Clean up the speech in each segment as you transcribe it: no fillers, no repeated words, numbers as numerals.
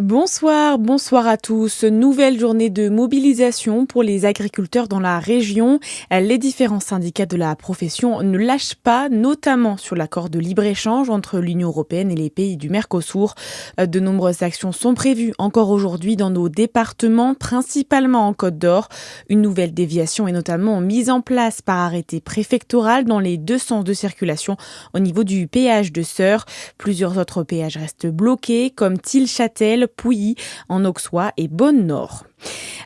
Bonsoir à tous. Nouvelle journée de mobilisation pour les agriculteurs dans la région. Les différents syndicats de la profession ne lâchent pas, notamment sur l'accord de libre-échange entre l'Union européenne et les pays du Mercosur. De nombreuses actions sont prévues encore aujourd'hui dans nos départements, principalement en Côte d'Or. Une nouvelle déviation est notamment mise en place par arrêté préfectoral dans les deux sens de circulation au niveau du péage de Sœurs. Plusieurs autres péages restent bloqués, comme Til-Châtel, Pouilly, en Auxois et Beaune-Nord.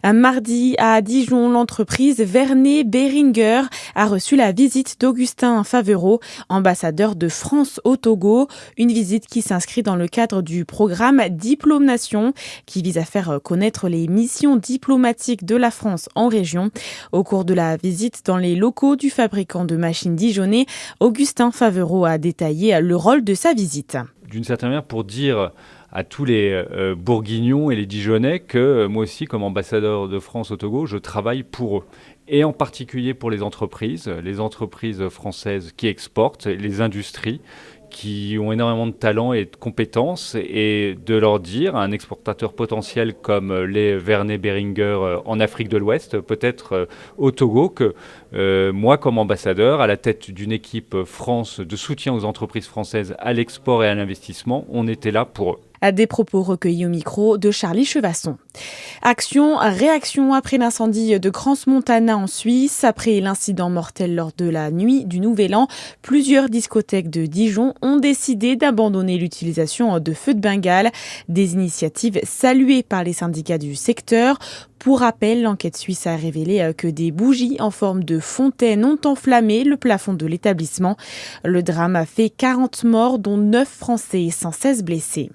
Mardi, à Dijon, l'entreprise Vernet Beringer a reçu la visite d'Augustin Favereau, ambassadeur de France au Togo. Une visite qui s'inscrit dans le cadre du programme Diplôme Nation, qui vise à faire connaître les missions diplomatiques de la France en région. Au cours de la visite dans les locaux du fabricant de machines dijonnais, Augustin Favereau a détaillé le rôle de sa visite. D'une certaine manière, pour dire à tous les Bourguignons et les Dijonnais que moi aussi, comme ambassadeur de France au Togo, je travaille pour eux. Et en particulier pour les entreprises françaises qui exportent, les industries qui ont énormément de talent et de compétences, et de leur dire à un exportateur potentiel comme les Vernet Beringer en Afrique de l'Ouest, peut-être au Togo, que moi comme ambassadeur, à la tête d'une équipe France de soutien aux entreprises françaises à l'export et à l'investissement, on était là pour eux. À des propos recueillis au micro de Charlie Chevasson. Réaction après l'incendie de Crans-Montana en Suisse. Après l'incident mortel lors de la nuit du Nouvel An, plusieurs discothèques de Dijon ont décidé d'abandonner l'utilisation de feux de Bengale. Des initiatives saluées par les syndicats du secteur. Pour rappel, l'enquête suisse a révélé que des bougies en forme de fontaine ont enflammé le plafond de l'établissement. Le drame a fait 40 morts, dont 9 Français et 116 blessés.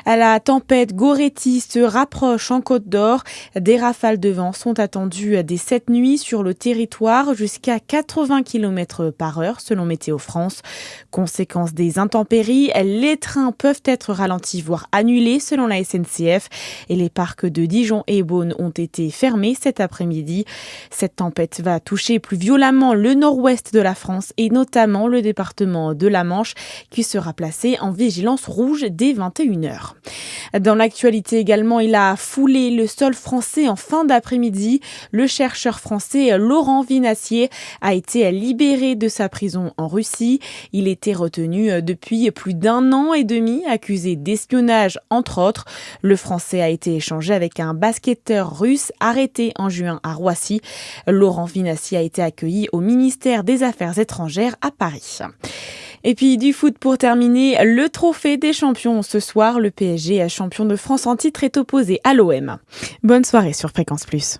La tempête Goretti se rapproche en Côte d'Or. Des rafales de vent sont attendues dès cette nuit sur le territoire, jusqu'à 80 km/h selon Météo France. Conséquence des intempéries, les trains peuvent être ralentis voire annulés selon la SNCF, et les parcs de Dijon et Beaune ont été fermés cet après-midi. Cette tempête va toucher plus violemment le nord-ouest de la France et notamment le département de la Manche, qui sera placé en vigilance rouge dès 21h. Dans l'actualité également, il a foulé le sol français en fin d'après-midi. Le chercheur français Laurent Vinassier a été libéré de sa prison en Russie. Il était retenu depuis plus d'1 an et demi, accusé d'espionnage entre autres. Le français a été échangé avec un basketteur russe arrêté en juin à Roissy. Laurent Vinassier a été accueilli au ministère des Affaires étrangères à Paris. Et puis du foot pour terminer, le trophée des champions ce soir. Le PSG, champion de France en titre, est opposé à l'OM. Bonne soirée sur Fréquence Plus.